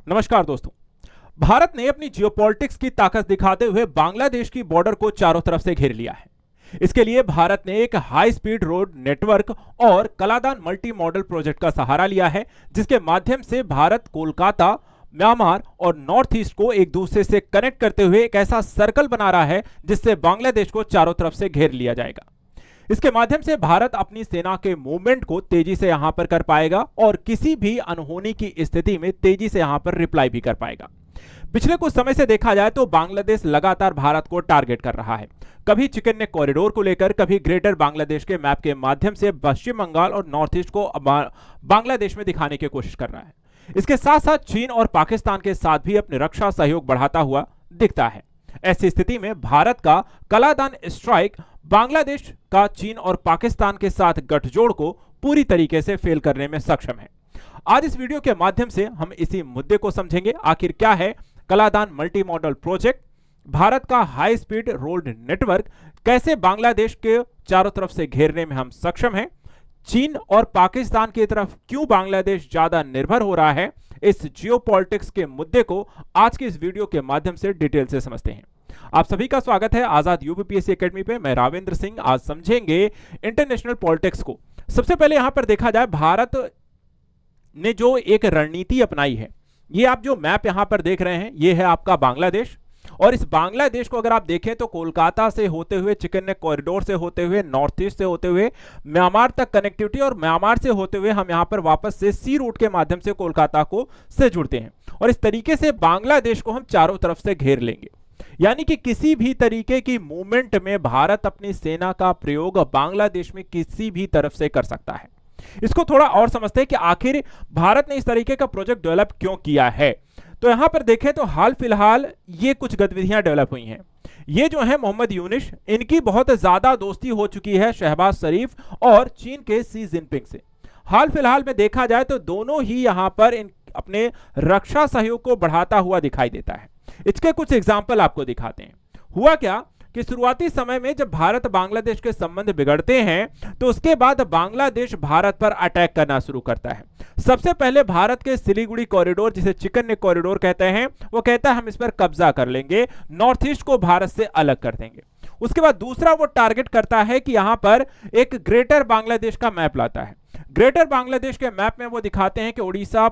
नमस्कार दोस्तों। भारत ने अपनी जियोपॉलिटिक्स की ताकत दिखाते हुए बांग्लादेश की बॉर्डर को चारों तरफ से घेर लिया है। इसके लिए भारत ने एक हाई स्पीड रोड नेटवर्क और कलादान मल्टी मॉडल प्रोजेक्ट का सहारा लिया है, जिसके माध्यम से भारत कोलकाता, म्यांमार और नॉर्थ ईस्ट को एक दूसरे से कनेक्ट करते हुए एक ऐसा सर्कल बना रहा है जिससे बांग्लादेश को चारों तरफ से घेर लिया जाएगा। इसके माध्यम से भारत अपनी सेना के मूवमेंट को तेजी से यहां पर कर पाएगा और किसी भी अनहोनी की स्थिति में तेजी से यहां पर रिप्लाई भी कर पाएगा। पिछले कुछ समय से देखा जाए तो बांग्लादेश लगातार भारत को टारगेट कर रहा है। कभी चिकन नेक कॉरिडोर को लेकर, कभी ग्रेटर बांग्लादेश के मैप के माध्यम से पश्चिम बंगाल और नॉर्थ ईस्ट को बांग्लादेश में दिखाने की कोशिश कर रहा है। इसके साथ साथ चीन और पाकिस्तान के साथ भी अपने रक्षा सहयोग बढ़ाता हुआ दिखता है। ऐसी स्थिति में भारत का कलादान स्ट्राइक बांग्लादेश का चीन और पाकिस्तान के साथ गठजोड़ को पूरी तरीके से फेल करने में सक्षम है। आज इस वीडियो के माध्यम से हम इसी मुद्दे को समझेंगे। आखिर क्या है Kaladan multi modal project, Bharat का हाई स्पीड रोड नेटवर्क कैसे बांग्लादेश के चारों तरफ से घेरने में हम सक्षम हैं, चीन और पाकिस्तान की तरफ क्यों बांग्लादेश ज्यादा निर्भर हो रहा है। इस जियोपॉलिटिक्स के मुद्दे को आज की इस वीडियो के माध्यम से डिटेल से समझते हैं। आप सभी का स्वागत है आजाद यूपीपीएससी एकेडमी पे। मैं रावेंद्र सिंह। आज समझेंगे इंटरनेशनल पॉलिटिक्स को। सबसे पहले यहां पर देखा जाए, भारत ने जो एक रणनीति अपनाई है, ये आप जो मैप यहां पर देख रहे हैं, ये है आपका बांग्लादेश। और इस बांग्लादेश को अगर आप देखें तो कोलकाता से होते हुए, चिकन नेक कॉरिडोर से होते हुए, नॉर्थ ईस्ट से होते हुए म्यांमार तक कनेक्टिविटी, और म्यांमार से होते हुए हम यहां पर वापस से सी रूट के माध्यम से कोलकाता को से जुड़ते हैं। और इस तरीके से बांग्लादेश को हम चारों तरफ से घेर लेंगे। यानी कि किसी भी तरीके की मूवमेंट में भारत अपनी सेना का प्रयोग बांग्लादेश में किसी भी तरफ से कर सकता है। इसको थोड़ा और समझते हैं कि आखिर भारत ने इस तरीके का प्रोजेक्ट डेवलप क्यों किया है। तो यहां पर देखें तो हाल फिलहाल ये कुछ गतिविधियां डेवलप हुई हैं। ये जो है मोहम्मद यूनिस, इनकी बहुत ज्यादा दोस्ती हो चुकी है शहबाज शरीफ और चीन के शी जिनपिंग से। हाल फिलहाल में देखा जाए तो दोनों ही यहां पर अपने रक्षा सहयोग को बढ़ाता हुआ दिखाई देता है। इसके कुछ एग्जाम्पल आपको दिखाते हैं। हुआ क्या कि शुरुआती समय में जब भारत बांग्लादेश के संबंध बिगड़ते हैं तो उसके बाद बांग्लादेश भारत पर अटैक करना शुरू करता है। सबसे पहले भारत के सिलीगुड़ी कॉरिडोर, जिसे चिकन नेक कॉरिडोर कहते हैं, वो कहता है हम इस पर कब्जा कर लेंगे, नॉर्थ ईस्ट को भारत से अलग कर देंगे। उसके बाद दूसरा वो टारगेट करता है कि यहां पर एक ग्रेटर बांग्लादेश का मैप लाता है। ग्रेटर बांग्लादेश के मैप में वो दिखाते हैं कि उड़ीसा,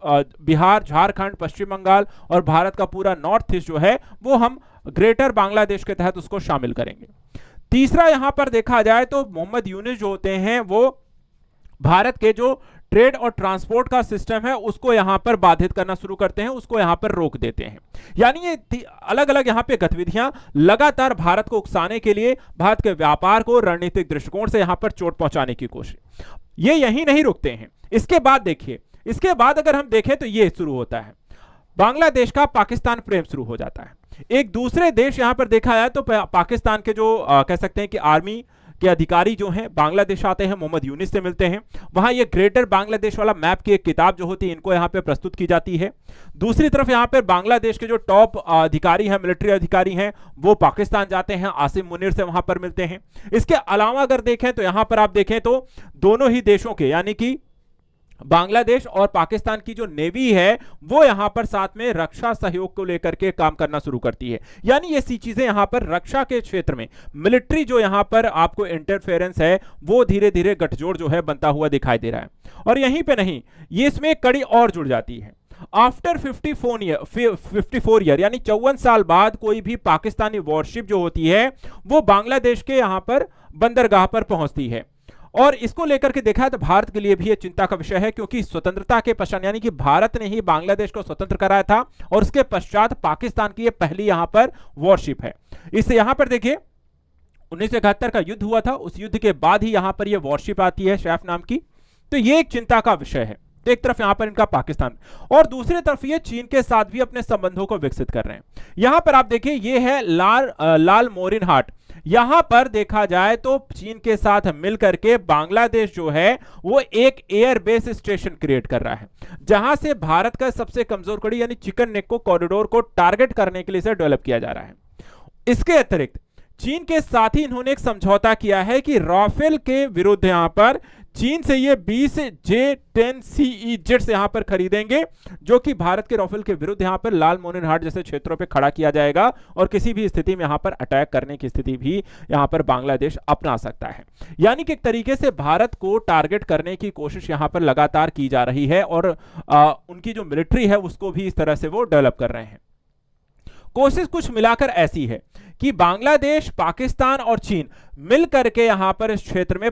बिहार, झारखंड, पश्चिम बंगाल और भारत का पूरा नॉर्थ ईस्ट जो है वो हम ग्रेटर बांग्लादेश के तहत उसको शामिल करेंगे। तीसरा यहां पर देखा जाए तो मोहम्मद यूनिस जो होते हैं वो भारत के जो ट्रेड और ट्रांसपोर्ट का सिस्टम है उसको यहां पर बाधित करना शुरू करते हैं, उसको यहां पर रोक देते हैं। यानी ये अलग अलग यहां पे गतिविधियां लगातार भारत को उकसाने के लिए, भारत के व्यापार को रणनीतिक दृष्टिकोण से यहां पर चोट पहुंचाने की कोशिश। ये यहीं नहीं रुकते हैं। इसके बाद देखिए, इसके बाद अगर हम देखें तो ये शुरू होता है, बांग्लादेश का पाकिस्तान प्रेम शुरू हो जाता है। एक दूसरे देश यहां पर देखा जाए तो पाकिस्तान के जो कह सकते हैं कि आर्मी के अधिकारी जो हैं बांग्लादेश आते हैं, मोहम्मद यूनिस से मिलते हैं। वहां ये ग्रेटर बांग्लादेश वाला मैप की एक किताब जो होती है इनको यहां पे प्रस्तुत की जाती है। दूसरी तरफ यहां पे बांग्लादेश के जो टॉप अधिकारी हैं, मिलिट्री अधिकारी हैं, वो पाकिस्तान जाते हैं, आसिम मुनीर से वहां पर मिलते हैं। इसके अलावा अगर देखें तो यहां पर आप देखें तो दोनों ही देशों के, यानी कि बांग्लादेश और पाकिस्तान की जो नेवी है वो यहां पर साथ में रक्षा सहयोग को लेकर के काम करना शुरू करती है। यानी ये सी चीजें यहां पर रक्षा के क्षेत्र में मिलिट्री जो यहां पर आपको इंटरफेरेंस है वो धीरे धीरे गठजोड़ जो है बनता हुआ दिखाई दे रहा है। और यहीं पे नहीं, ये इसमें कड़ी और जुड़ जाती है। आफ्टर 54 ईयर यानी 54 साल बाद कोई भी पाकिस्तानी वॉरशिप जो होती है वो बांग्लादेश के यहां पर बंदरगाह पर पहुंचती है। और इसको लेकर के देखा है तो भारत के लिए भी यह चिंता का विषय है, क्योंकि स्वतंत्रता के पश्चात, यानी कि भारत ने ही बांग्लादेश को स्वतंत्र कराया था और उसके पश्चात पाकिस्तान की यह पहली यहां पर वॉरशिप है। इससे यहां पर देखिए 1971 का युद्ध हुआ था, उस युद्ध के बाद ही यहां पर यह वॉरशिप आती है सैफ नाम की। तो यह एक चिंता का विषय है। तो एक तरफ यहां पर इनका पाकिस्तान और दूसरी तरफ ये चीन के साथ भी अपने संबंधों को विकसित कर रहे हैं। यहां पर आप देखिए ये है लाल मोरिन हाट। यहां पर देखा जाए तो चीन के साथ मिलकर के बांग्लादेश जो है वो एक एयर बेस स्टेशन क्रिएट कर रहा है, जहां से भारत का सबसे कमजोर कड़ी यानी चिकन नेक को कॉरिडोर को टारगेट करने के लिए इसे डेवलप किया जा रहा है। इसके अतिरिक्त चीन के साथ ही इन्होंने एक समझौता किया है कि राफेल के विरुद्ध यहां पर चीन से ये 20 J-10CE जेट्स यहां पर खरीदेंगे, जो कि भारत के राफेल के विरुद्ध यहां पर लाल मोननहाट जैसे क्षेत्रों पे खड़ा किया जाएगा और किसी भी स्थिति में यहां पर अटैक करने की स्थिति भी यहां पर बांग्लादेश अपना सकता है। यानी कि एक तरीके से भारत को टारगेट करने की कोशिश यहां पर लगातार की जा रही है और उनकी जो मिलिट्री है उसको भी इस तरह से वो डेवलप कर रहे हैं। कोशिश कुछ मिलाकर ऐसी है कि बांग्लादेश, पाकिस्तान और चीन मिलकर के यहां पर इस क्षेत्र में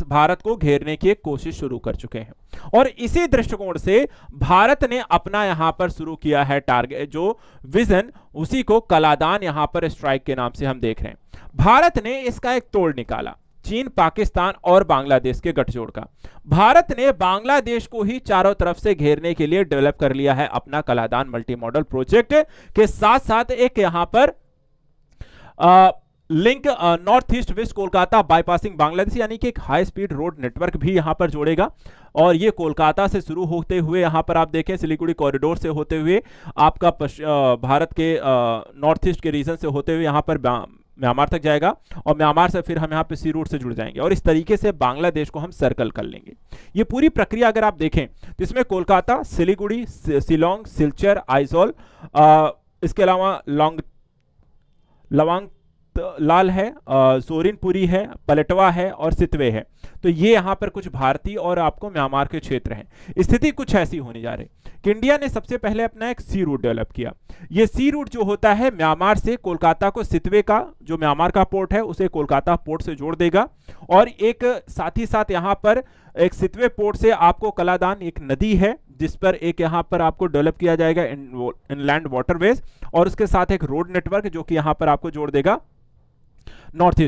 भारत को घेरने की एक कोशिश शुरू कर चुके हैं और इसी दृष्टिकोण से भारत ने अपना यहां पर शुरू किया है टारगेट, जो विजन, उसी को कलादान यहां पर स्ट्राइक के नाम से हम देख रहे हैं। भारत ने इसका एक तोड़ निकाला चीन, पाकिस्तान और बांग्लादेश के गठजोड़ का। भारत ने बांग्लादेश को ही चारों तरफ से घेरने के लिए डेवलप कर लिया है अपना कलादान मल्टी मॉडल प्रोजेक्ट के साथ साथ एक यहां पर link north east west Kolkata bypassing Bangladesh, यानी कि एक हाई स्पीड रोड नेटवर्क भी यहां पर जोड़ेगा और ये कोलकाता से शुरू होते हुए यहां पर आप देखें सिलीगुड़ी कॉरिडोर से होते हुए आपका भारत के नॉर्थ ईस्ट के रीजन से होते हुए यहां पर म्यांमार तक जाएगा और म्यांमार से फिर हम यहाँ पे सी रूट से जुड़ जाएंगे और इस तरीके से बांग्लादेश को हम सर्कल कर लेंगे। ये पूरी प्रक्रिया अगर आप देखें तो इसमें कोलकाता, सिलीगुड़ी, शिलोंग, सिलचर, आइजोल, इसके अलावा लवांग लाल है, सोरिनपुरी है, पलटवा है और सितवे है। तो ये यहां पर कुछ भारतीय और आपको म्यांमार के क्षेत्र हैं। स्थिति कुछ ऐसी होने जा रही कि इंडिया ने सबसे पहले अपना एक सी रूट डेवलप किया। ये सी रूट जो होता है म्यांमार से कोलकाता को सितवे का जो म्यांमार का पोर्ट है उसे कोलकाता पोर्ट से जोड़ देगा और एक साथ ही साथ यहां पर एक सितवे पोर्ट से आपको कलादान एक नदी है जिस पर एक यहां पर आपको डेवलप किया जाएगा इनलैंड वाटरवेज और उसके साथ एक रोड नेटवर्क जो कि यहां पर आपको जोड़ देगा नॉर्थ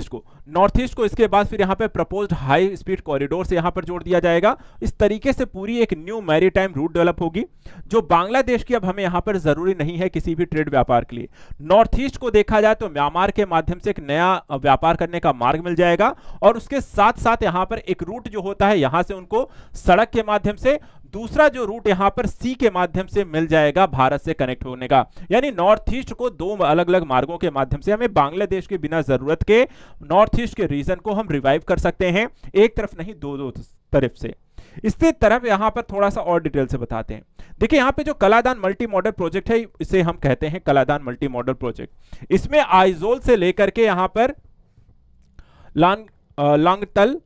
ईस्ट को इसके बाद फिर यहां पे प्रपोज्ड हाई स्पीड कॉरिडोर से यहां पर जोड़ दिया जाएगा। इस तरीके से पूरी एक न्यू मैरीटाइम रूट डेवलप होगी जो बांग्लादेश की अब हमें यहां पर जरूरी नहीं है किसी भी ट्रेड व्यापार के लिए। नॉर्थ ईस्ट को देखा जाए तो म्यांमार के माध्यम से एक नया व्यापार करने का मार्ग मिल जाएगा और उसके साथ साथ यहां पर एक रूट जो होता है यहां से उनको सड़क के माध्यम से, दूसरा जो रूट यहां पर सी के माध्यम से मिल जाएगा भारत से कनेक्ट होने का। यानी नॉर्थ ईस्ट को दो अलग अलग मार्गों के माध्यम से हमें बांग्लादेश के बिना जरूरत के नॉर्थ ईस्ट के रीजन को हम रिवाइव कर सकते हैं, एक तरफ नहीं दो तरफ से। इसके तरफ यहां पर थोड़ा सा और डिटेल से बताते हैं। देखिए यहां पे जो कलादान मल्टी मॉडल प्रोजेक्ट है इसे हम कहते हैं कलादान मल्टी मॉडल प्रोजेक्ट। इसमें आइजोल से लेकर के यहां पर लांगतल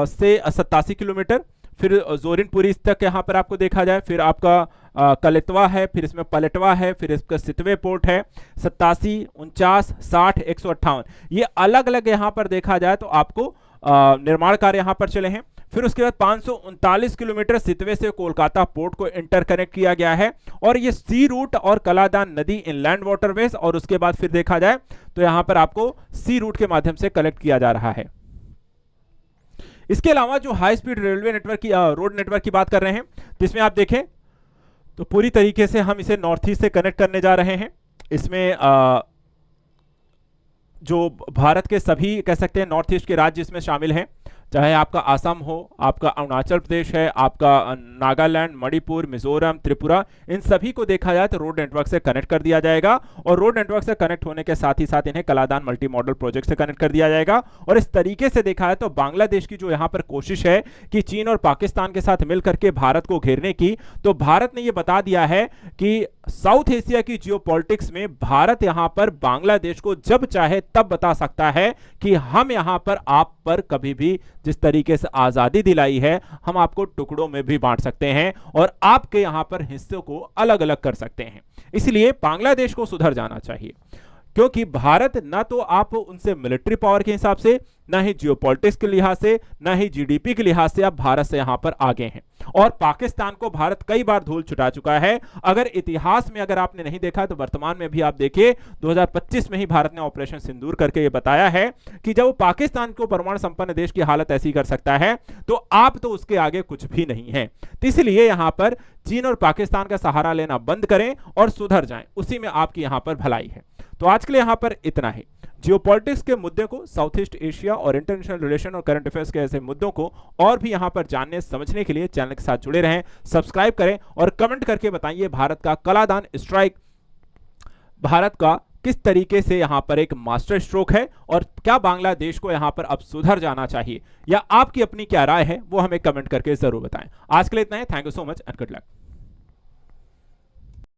से 87 किलोमीटर, फिर जोरिनपुरी तक यहां पर आपको देखा जाए, फिर आपका कलेतवा है, फिर इसमें पलटवा है, फिर इसका सितवे पोर्ट है 87, 49, 60, 158। ये अलग अलग यहां पर देखा जाए तो आपको निर्माण कार्य यहां पर चले हैं। फिर उसके बाद 539 किलोमीटर सितवे से कोलकाता पोर्ट को इंटरकनेक्ट किया गया है और ये सी रूट और कलादान नदी इनलैंड वाटरवेज और उसके बाद फिर देखा जाए तो यहां पर आपको सी रूट के माध्यम से कलेक्ट किया जा रहा है। इसके अलावा जो हाई स्पीड रेलवे नेटवर्क की रोड नेटवर्क की बात कर रहे हैं तो इसमें आप देखें तो पूरी तरीके से हम इसे नॉर्थ ईस्ट से कनेक्ट करने जा रहे हैं। इसमें जो भारत के सभी कह सकते हैं नॉर्थ ईस्ट के राज्य इसमें शामिल हैं, चाहे आपका आसाम हो, आपका अरुणाचल प्रदेश है, आपका नागालैंड, मणिपुर, मिजोरम, त्रिपुरा, इन सभी को देखा जाए तो रोड नेटवर्क से कनेक्ट कर दिया जाएगा और रोड नेटवर्क से कनेक्ट होने के साथ ही साथ इन्हें कलादान मल्टी मॉडल प्रोजेक्ट से कनेक्ट कर दिया जाएगा। और इस तरीके से देखा है तो बांग्लादेश की जो यहाँ पर कोशिश है कि चीन और पाकिस्तान के साथ मिलकर के भारत को घेरने की, तो भारत ने यह बता दिया है कि साउथ एशिया की जियोपॉलिटिक्स में भारत यहां पर बांग्लादेश को जब चाहे तब बता सकता है कि हम यहां पर आप पर कभी भी जिस तरीके से आजादी दिलाई है हम आपको टुकड़ों में भी बांट सकते हैं और आपके यहां पर हिस्सों को अलग अलग कर सकते हैं। इसलिए बांग्लादेश को सुधर जाना चाहिए क्योंकि भारत ना तो आप उनसे मिलिट्री पावर के हिसाब से, ना ही जियोपॉलिटिक्स के लिहाज से, ना ही जीडीपी के लिहाज से आप भारत से यहां पर आगे हैं और पाकिस्तान को भारत कई बार धूल छुटा चुका है। अगर इतिहास में अगर आपने नहीं देखा तो वर्तमान में भी आप देखिए 2025 में ही भारत ने ऑपरेशन सिंदूर करके ये बताया है कि जब वो पाकिस्तान को परमाणु संपन्न देश की हालत ऐसी कर सकता है तो आप तो उसके आगे कुछ भी नहीं है। तो इसलिए यहां पर चीन और पाकिस्तान का सहारा लेना बंद करें और सुधर जाएं, उसी में आपकी यहां पर भलाई है। तो आज के लिए यहां पर इतना ही। जियोपॉलिटिक्स के मुद्दे को, साउथ ईस्ट एशिया और इंटरनेशनल रिलेशन और करंट अफेयर्स के ऐसे मुद्दों को और भी यहां पर जानने समझने के लिए चैनल के साथ जुड़े रहें, सब्सक्राइब करें और कमेंट करके बताइए भारत का कलादान स्ट्राइक, भारत का किस तरीके से यहां पर एक मास्टर स्ट्रोक है और क्या बांग्लादेश को यहां पर अब सुधर जाना चाहिए, या आपकी अपनी क्या राय है वो हमें कमेंट करके जरूर बताएं। आज के लिए इतना ही। Thank you so much and good luck.